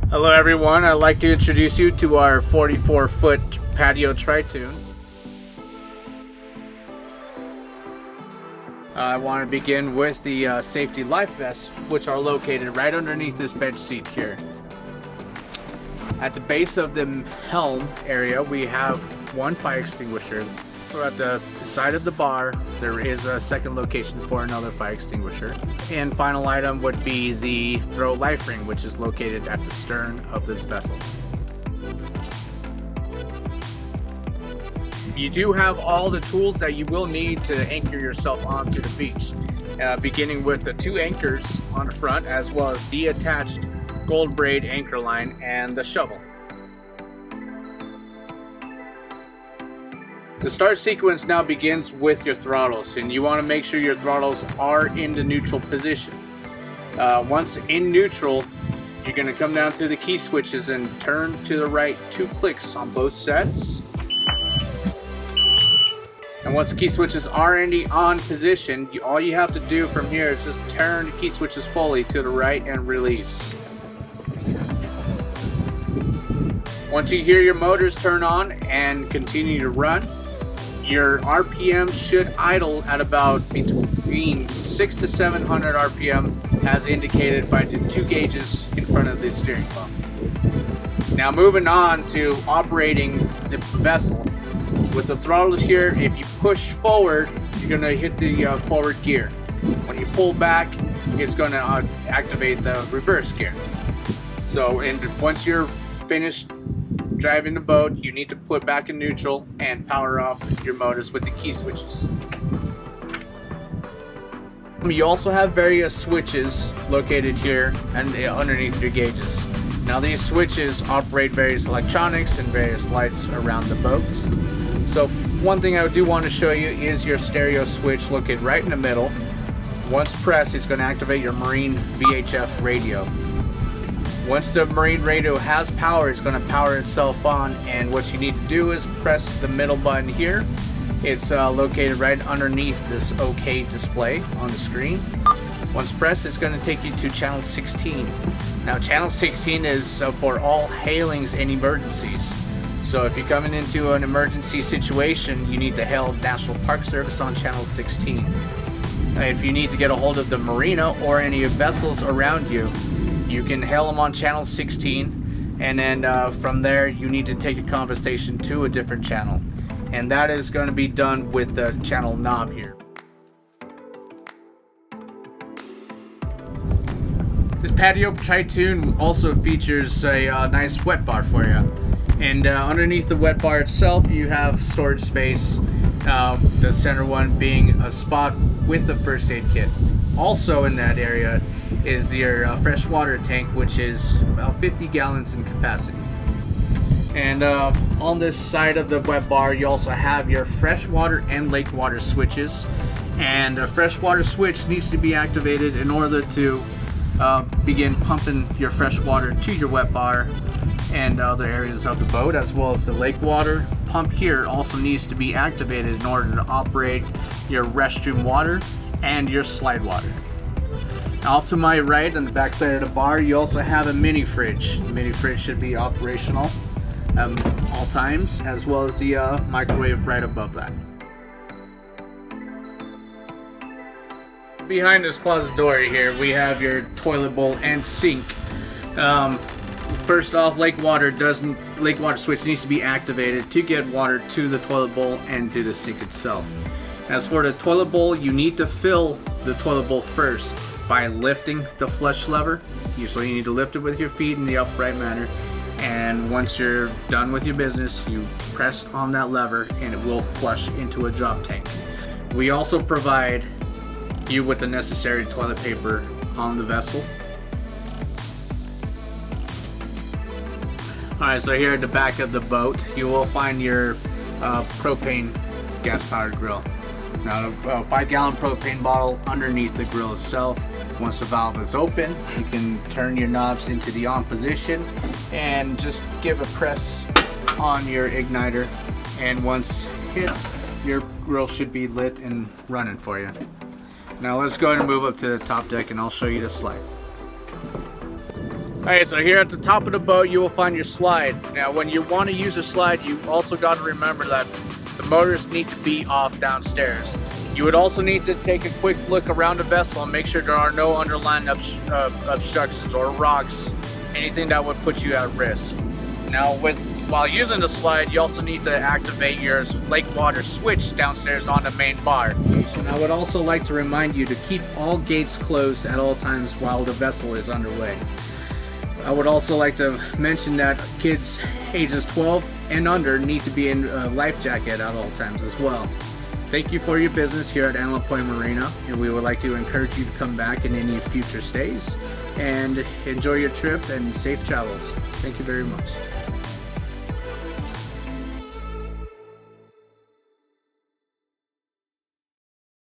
Hello everyone, I'd like to introduce you to our 44-foot Patio Tritoon. I want to begin with the safety life vests, which are located right underneath this bench seat here. At the base of the helm area, we have one fire extinguisher. So at the side of the bar, there is a second location for another fire extinguisher. And final item would be the throw life ring, which is located at the stern of this vessel. You do have all the tools that you will need to anchor yourself onto the beach, beginning with the 2 anchors on the front, as well as the attached gold braid anchor line and the shovel. The start sequence now begins with your throttles, and you want to make sure your throttles are in the neutral position. Once in neutral, you're going to come down to the key switches and turn to the right 2 clicks on both sets. And once the key switches are in the on position, all you have to do from here is just turn the key switches fully to the right and release. Once you hear your motors turn on and continue to run, your RPM should idle at about between 600 to 700 RPM as indicated by the 2 gauges in front of the steering pump. Now moving on to operating the vessel. With the throttles here, if you push forward, you're going to hit the forward gear. When you pull back, it's going to activate the reverse gear. So once you're finished driving the boat, you need to put back in neutral and power off your motors with the key switches. You also have various switches located here and underneath your gauges. Now these switches operate various electronics and various lights around the boat. So one thing I do want to show you is your stereo switch located right in the middle. Once pressed, it's going to activate your Marine VHF radio. Once the Marine radio has power, it's going to power itself on, and what you need to do is press the middle button here. It's located right underneath this OK display on the screen. Once pressed, it's going to take you to channel 16. Now channel 16 is for all hailings and emergencies. So if you're coming into an emergency situation, you need to hail National Park Service on channel 16. If you need to get a hold of the Marina or any vessels around you, you can hail them on channel 16, and then from there you need to take your conversation to a different channel, and that is going to be done with the channel knob here. This Patio Tritoon also features a nice wet bar for you, and underneath the wet bar itself you have storage space, the center one being a spot with the first aid kit. Also in that area is your freshwater tank, which is about 50 gallons in capacity. And on this side of the wet bar you also have your freshwater and lake water switches, and a freshwater switch needs to be activated in order to begin pumping your fresh water to your wet bar and other areas of the boat, as well as the lake water pump here also needs to be activated in order to operate your restroom water and your slide water. Off to my right on the back side of the bar you also have a mini fridge. The mini fridge should be operational all times, as well as the microwave right above that. Behind this closet door here we have your toilet bowl and sink. First off, lake water switch needs to be activated to get water to the toilet bowl and to the sink itself. As for the toilet bowl, you need to fill the toilet bowl first by lifting the flush lever. So you need to lift it with your feet in the upright manner, and once you're done with your business, you press on that lever and it will flush into a drop tank. We also provide you with the necessary toilet paper on the vessel. Alright, so here at the back of the boat you will find your propane gas powered grill. Now, a 5-gallon propane bottle underneath the grill itself. Once the valve is open, you can turn your knobs into the on position and just give a press on your igniter, and once hit, your grill should be lit and running for you. Now let's go ahead and move up to the top deck and I'll show you the slide. Alright, so here at the top of the boat you will find your slide. Now when you want to use a slide, you also got to remember that the motors need to be off downstairs. You would also need to take a quick look around the vessel and make sure there are no underlying obstructions or rocks, anything that would put you at risk. Now while using the slide, you also need to activate your lake water switch downstairs on the main bar. And I would also like to remind you to keep all gates closed at all times while the vessel is underway. I would also like to mention that kids ages 12 and under need to be in a life jacket at all times as well. Thank you for your business here at Antelope Marina, and we would like to encourage you to come back in any future stays and enjoy your trip and safe travels. Thank you very much.